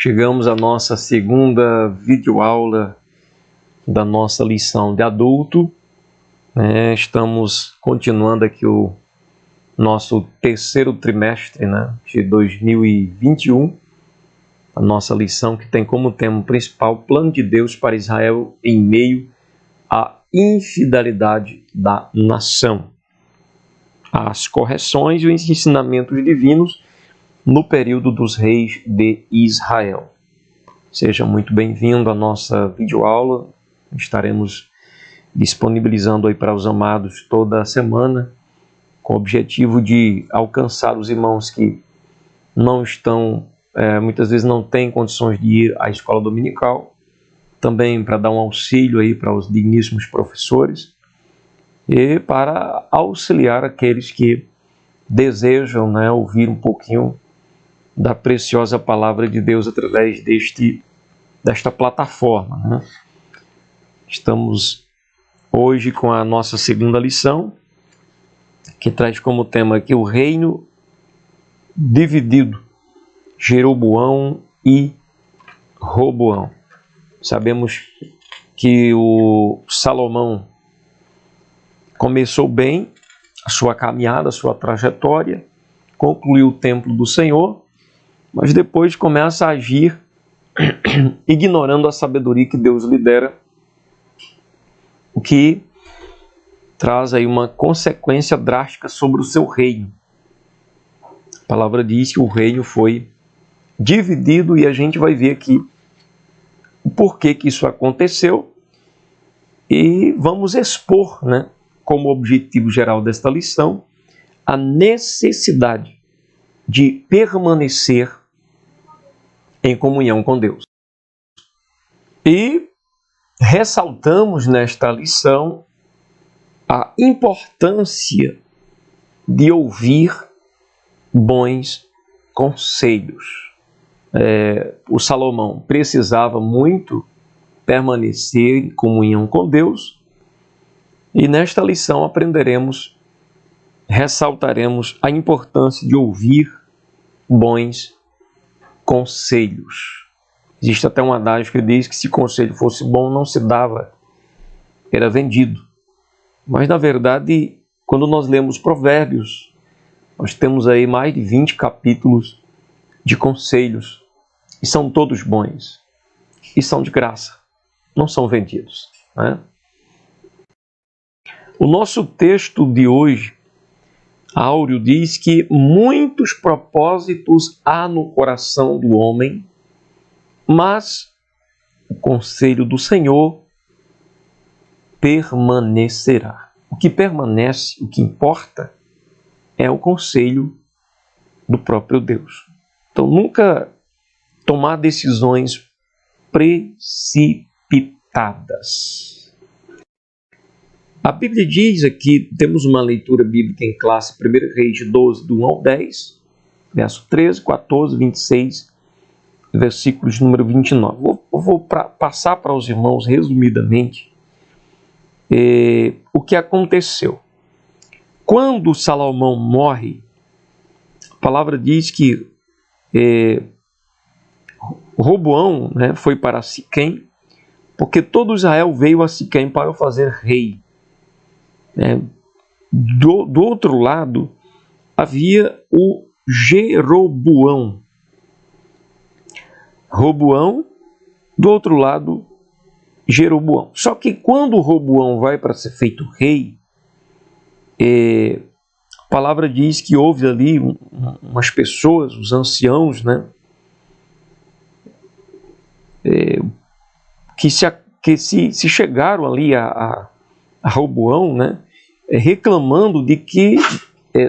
Chegamos à nossa segunda videoaula da nossa lição de adulto. Estamos continuando aqui o nosso terceiro trimestre de 2021. A nossa lição que tem como tema principal o plano de Deus para Israel em meio à infidelidade da nação. As correções e os ensinamentos divinos no período dos reis de Israel. Seja muito bem-vindo à nossa videoaula. Estaremos disponibilizando aí para os amados toda a semana, com o objetivo de alcançar os irmãos que não estão, muitas vezes não têm condições de ir à escola dominical, também para dar um auxílio aí para os digníssimos professores e para auxiliar aqueles que desejam ouvir um pouquinho da preciosa palavra de Deus através desta plataforma. Estamos hoje com a nossa segunda lição, que traz como tema aqui o reino dividido, Jeroboão e Roboão. Sabemos que o Salomão começou bem a sua caminhada, a sua trajetória, concluiu o templo do Senhor, mas depois começa a agir ignorando a sabedoria que Deus lhe dera, o que traz aí uma consequência drástica sobre o seu reino. A palavra diz que o reino foi dividido e a gente vai ver aqui o porquê que isso aconteceu e vamos expor, como objetivo geral desta lição, a necessidade de permanecer em comunhão com Deus. E ressaltamos nesta lição a importância de ouvir bons conselhos. O Salomão precisava muito permanecer em comunhão com Deus e nesta lição ressaltaremos a importância de ouvir bons conselhos. Existe até um adágio que diz que se conselho fosse bom não se dava, era vendido. Mas na verdade, quando nós lemos Provérbios, nós temos aí mais de 20 capítulos de conselhos, e são todos bons, e são de graça, não são vendidos. O nosso texto de hoje, Áureo, diz que muitos propósitos há no coração do homem, mas o conselho do Senhor permanecerá. O que permanece, o que importa, é o conselho do próprio Deus. Então, nunca tomar decisões precipitadas. A Bíblia diz aqui, temos uma leitura bíblica em classe, 1 Reis 12, do 1 ao 10, verso 13, 14, 26, versículos número 29. Eu vou passar para os irmãos, resumidamente, o que aconteceu. Quando Salomão morre, a palavra diz que Roboão foi para Siquém, porque todo Israel veio a Siquém para o fazer rei. Do outro lado, havia o Jeroboão. Roboão, do outro lado, Jeroboão. Só que quando Roboão vai para ser feito rei, a palavra diz que houve ali umas pessoas, os anciãos, que se chegaram ali a Roboão, reclamando de que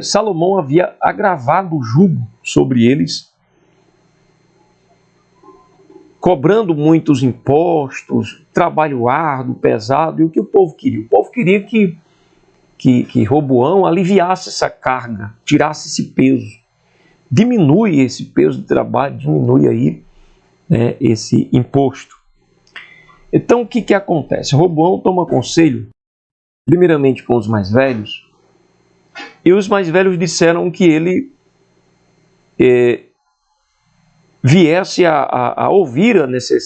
Salomão havia agravado o jugo sobre eles, cobrando muitos impostos, trabalho árduo, pesado. E o que o povo queria? O povo queria que Roboão aliviasse essa carga, tirasse esse peso, diminui esse peso de trabalho, diminui aí esse imposto. Então, o que acontece? Roboão toma conselho, primeiramente com os mais velhos, e os mais velhos disseram que ele viesse a ouvir,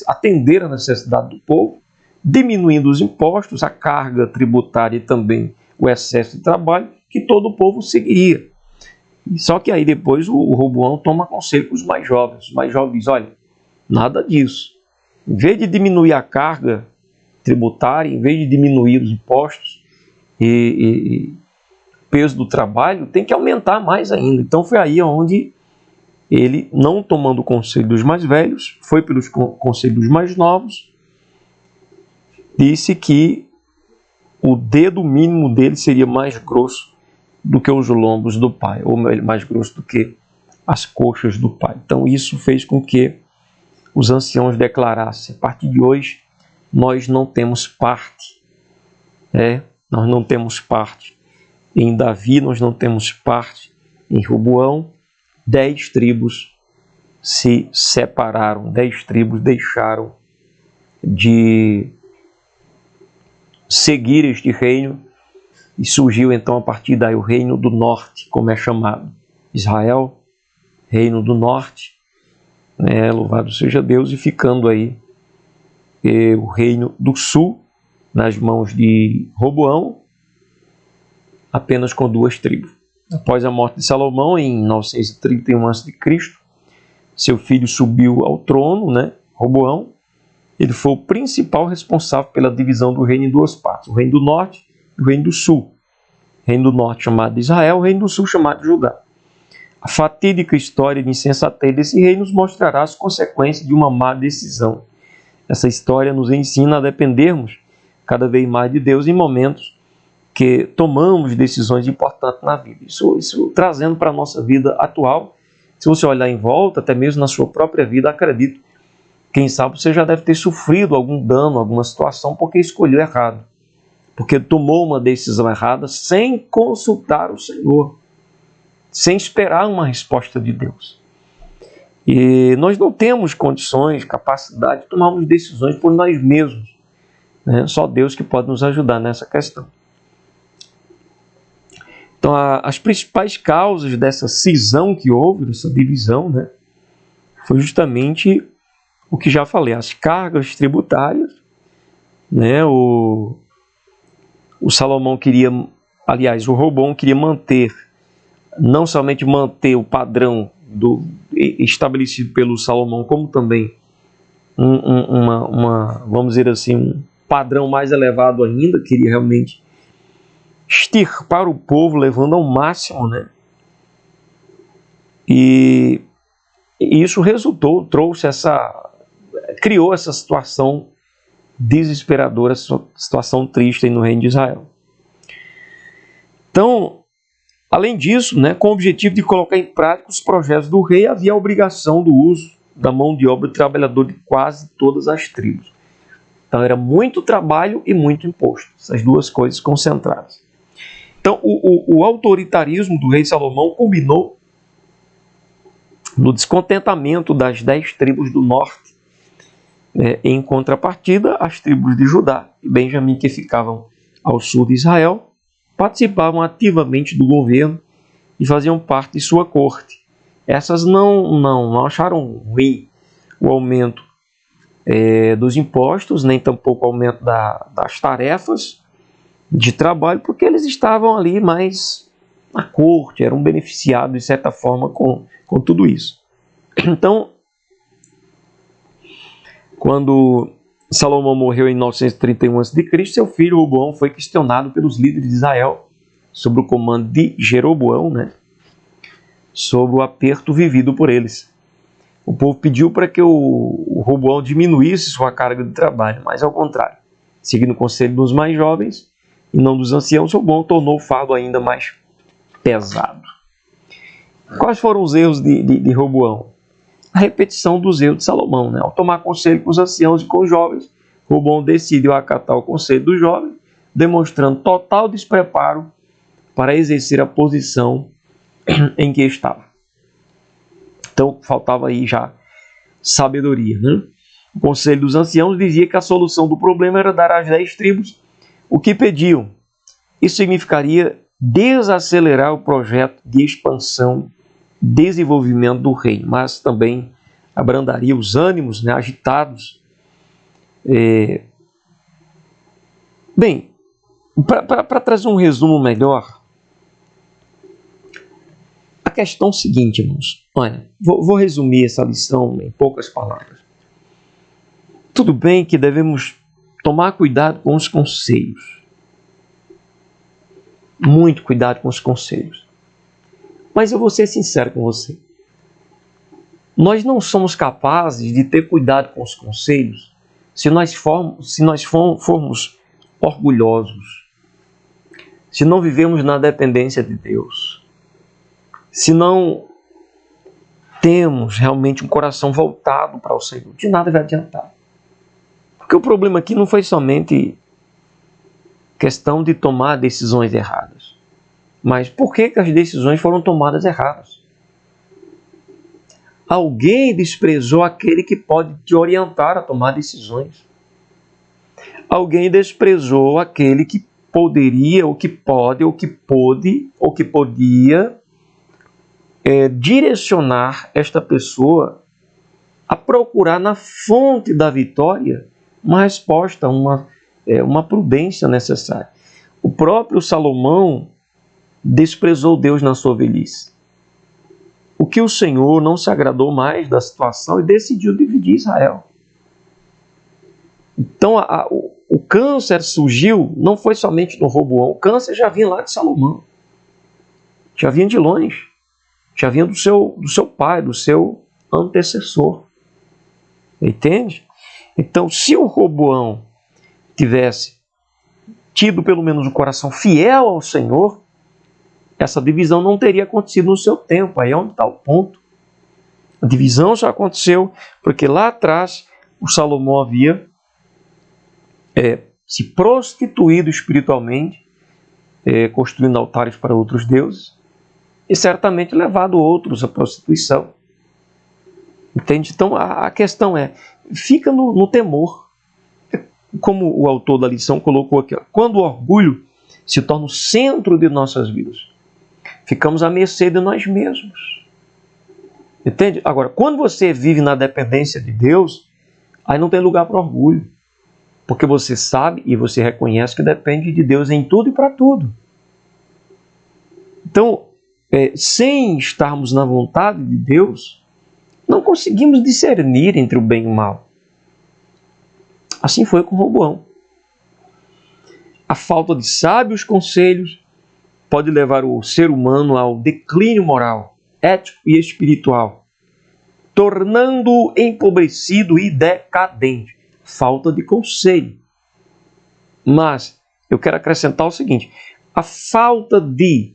atender a necessidade do povo, diminuindo os impostos, a carga tributária e também o excesso de trabalho, que todo o povo seguiria. Só que aí depois o Roboão toma conselho com os mais jovens. Os mais jovens dizem, olha, nada disso. Em vez de diminuir a carga tributária, em vez de diminuir os impostos e peso do trabalho, tem que aumentar mais ainda. Então foi aí onde ele, não tomando o conselho dos mais velhos, foi pelos conselhos dos mais novos, disse que o dedo mínimo dele seria mais grosso do que os lombos do pai, ou mais grosso do que as coxas do pai. Então isso fez com que os anciãos declarassem, a partir de hoje nós não temos parte, nós não temos parte em Davi, nós não temos parte em Roboão. 10 tribos se separaram, 10 tribos deixaram de seguir este reino, e surgiu então a partir daí o reino do norte, como é chamado. Israel, reino do norte, louvado seja Deus, e ficando aí o reino do sul, nas mãos de Roboão, apenas com 2 tribos. Após a morte de Salomão, em 931 a.C., seu filho subiu ao trono, Roboão. Ele foi o principal responsável pela divisão do reino em 2 partes, o reino do norte e o reino do sul. O reino do norte chamado de Israel, o reino do sul chamado de Judá. A fatídica história de insensatez desse reino nos mostrará as consequências de uma má decisão. Essa história nos ensina a dependermos cada vez mais de Deus em momentos que tomamos decisões importantes na vida. Isso trazendo para a nossa vida atual. Se você olhar em volta, até mesmo na sua própria vida, acredito, quem sabe você já deve ter sofrido algum dano, alguma situação, porque escolheu errado. Porque tomou uma decisão errada sem consultar o Senhor, sem esperar uma resposta de Deus. E nós não temos condições, capacidade de tomarmos decisões por nós mesmos. Só Deus que pode nos ajudar nessa questão. Então, as principais causas dessa cisão que houve, dessa divisão, foi justamente o que já falei, as cargas tributárias. O Salomão queria, aliás, o Roboão queria manter, não somente manter o padrão estabelecido pelo Salomão, como também vamos dizer assim, um padrão mais elevado ainda, queria realmente extirpar o povo, levando ao máximo, E isso criou essa situação desesperadora, essa situação triste no reino de Israel. Então, além disso, com o objetivo de colocar em prática os projetos do rei, havia a obrigação do uso da mão de obra de trabalhador de quase todas as tribos. Então, era muito trabalho e muito imposto, essas duas coisas concentradas. Então, o autoritarismo do rei Salomão culminou no descontentamento das 10 tribos do norte, em contrapartida, as tribos de Judá e Benjamim, que ficavam ao sul de Israel, participavam ativamente do governo e faziam parte de sua corte. Essas não acharam ruim o aumento dos impostos, nem tampouco o aumento das tarefas de trabalho, porque eles estavam ali mais na corte, eram beneficiados de certa forma com tudo isso. Então, quando Salomão morreu em 931 a.C., seu filho Roboão foi questionado pelos líderes de Israel sobre o comando de Jeroboão, sobre o aperto vivido por eles. O povo pediu para que o Roboão diminuísse sua carga de trabalho, mas ao contrário, seguindo o conselho dos mais jovens e não dos anciãos, Roboão tornou o fardo ainda mais pesado. Quais foram os erros de Roboão? A repetição dos erros de Salomão. Ao tomar conselho com os anciãos e com os jovens, Roboão decidiu acatar o conselho dos jovens, demonstrando total despreparo para exercer a posição em que estava. Então, faltava aí já sabedoria. O conselho dos anciãos dizia que a solução do problema era dar às 10 tribos o que pediam. Isso significaria desacelerar o projeto de expansão, desenvolvimento do reino, mas também abrandaria os ânimos, né, agitados. Bem, para trazer um resumo melhor, a questão é o seguinte, irmãos. Olha, vou resumir essa lição em poucas palavras. Tudo bem que devemos tomar cuidado com os conselhos. Muito cuidado com os conselhos. Mas eu vou ser sincero com você. Nós não somos capazes de ter cuidado com os conselhos se nós formos orgulhosos, se não vivemos na dependência de Deus, se não temos realmente um coração voltado para o Senhor, de nada vai adiantar. Porque o problema aqui não foi somente questão de tomar decisões erradas, mas por que as decisões foram tomadas erradas? Alguém desprezou aquele que pode te orientar a tomar decisões. Alguém desprezou aquele que poderia, ou que pode, ou que pôde, ou que podia direcionar esta pessoa a procurar na fonte da vitória uma resposta, uma prudência necessária. O próprio Salomão desprezou Deus na sua velhice. O que o Senhor não se agradou mais da situação e decidiu dividir Israel. Então, o câncer surgiu, não foi somente no Roboão, o câncer já vinha lá de Salomão. Já vinha de longe. Já vinha do seu pai, do seu antecessor. Entende? Então, se o Roboão tivesse tido pelo menos um coração fiel ao Senhor, essa divisão não teria acontecido no seu tempo. Aí é onde está o ponto. A divisão só aconteceu porque lá atrás o Salomão havia se prostituído espiritualmente, construindo altares para outros deuses, e certamente levado outros à prostituição. Entende? Então a questão fica no temor. Como o autor da lição colocou aqui, quando o orgulho se torna o centro de nossas vidas, ficamos à mercê de nós mesmos. Entende? Agora, quando você vive na dependência de Deus, aí não tem lugar para orgulho. Porque você sabe e você reconhece que depende de Deus em tudo e para tudo. Então, sem estarmos na vontade de Deus, não conseguimos discernir entre o bem e o mal. Assim foi com Roboão. A falta de sábios conselhos pode levar o ser humano ao declínio moral, ético e espiritual, tornando-o empobrecido e decadente. Falta de conselho. Mas eu quero acrescentar o seguinte: a falta de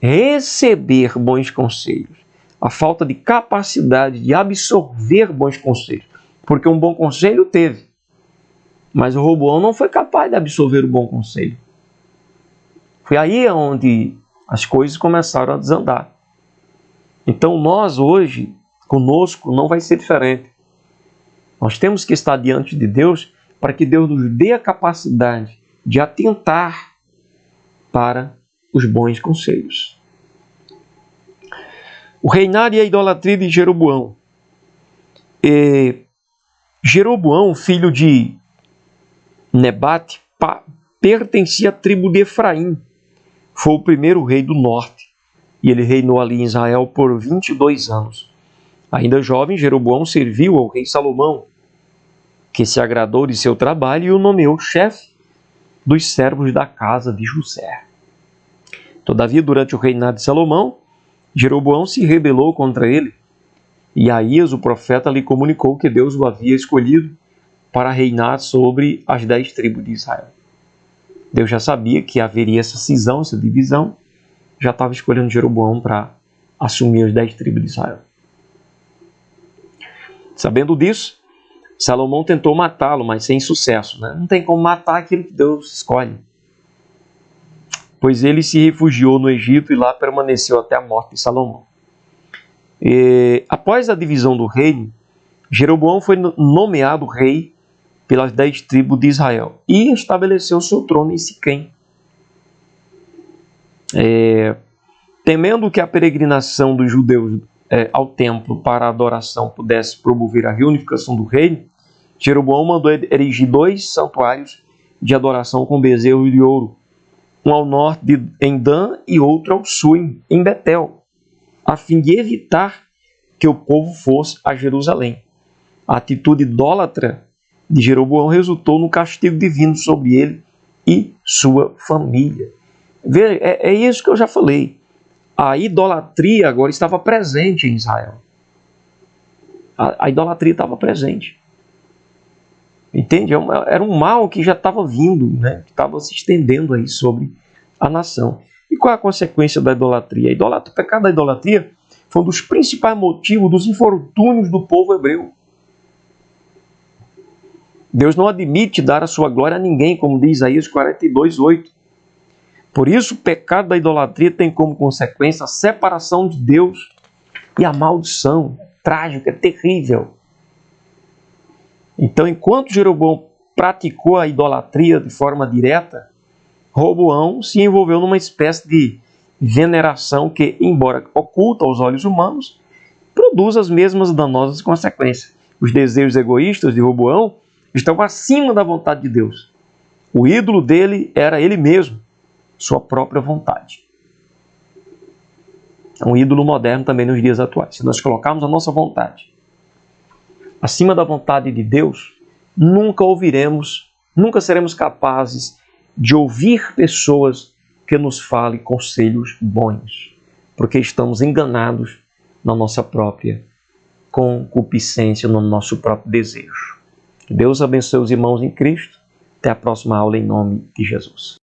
receber bons conselhos, a falta de capacidade de absorver bons conselhos, porque um bom conselho teve, mas o Roboão não foi capaz de absorver o bom conselho. Foi aí onde as coisas começaram a desandar. Então nós hoje, conosco, não vai ser diferente. Nós temos que estar diante de Deus para que Deus nos dê a capacidade de atentar para os bons conselhos. O reinado e a idolatria de Jeroboão. Jeroboão, filho de Nebate, pertencia à tribo de Efraim. Foi o primeiro rei do norte e ele reinou ali em Israel por 22 anos. Ainda jovem, Jeroboão serviu ao rei Salomão, que se agradou de seu trabalho e o nomeou chefe dos servos da casa de José. Todavia, durante o reinado de Salomão, Jeroboão se rebelou contra ele, e Aías, o profeta, lhe comunicou que Deus o havia escolhido para reinar sobre as 10 tribos de Israel. Deus já sabia que haveria essa cisão, essa divisão, já estava escolhendo Jeroboão para assumir as 10 tribos de Israel. Sabendo disso, Salomão tentou matá-lo, mas sem sucesso. Não tem como matar aquilo que Deus escolhe. Pois ele se refugiou no Egito e lá permaneceu até a morte de Salomão. Após a divisão do reino, Jeroboão foi nomeado rei pelas 10 tribos de Israel e estabeleceu seu trono em Siquém. Temendo que a peregrinação dos judeus ao templo para a adoração pudesse promover a reunificação do reino, Jeroboão mandou erigir 2 santuários de adoração com bezerro de ouro, um ao norte em Dan e outro ao sul em Betel, a fim de evitar que o povo fosse a Jerusalém. A atitude idólatra de Jeroboão resultou no castigo divino sobre ele e sua família. Veja, é isso que eu já falei. A idolatria agora estava presente em Israel. A idolatria estava presente. Entende? Era um mal que já estava vindo, né? Que estava se estendendo aí sobre a nação. E qual é a consequência da idolatria? O pecado da idolatria foi um dos principais motivos dos infortúnios do povo hebreu. Deus não admite dar a sua glória a ninguém, como diz Isaías 42:8. Por isso, o pecado da idolatria tem como consequência a separação de Deus e a maldição. É trágico, é terrível. Então, enquanto Jeroboão praticou a idolatria de forma direta, Roboão se envolveu numa espécie de veneração que, embora oculta aos olhos humanos, produz as mesmas danosas consequências. Os desejos egoístas de Roboão estão acima da vontade de Deus. O ídolo dele era ele mesmo, sua própria vontade. É um ídolo moderno também nos dias atuais. Se nós colocarmos a nossa vontade acima da vontade de Deus, nunca seremos capazes de ouvir pessoas que nos falem conselhos bons, porque estamos enganados na nossa própria concupiscência, no nosso próprio desejo. Que Deus abençoe os irmãos em Cristo. Até a próxima aula em nome de Jesus.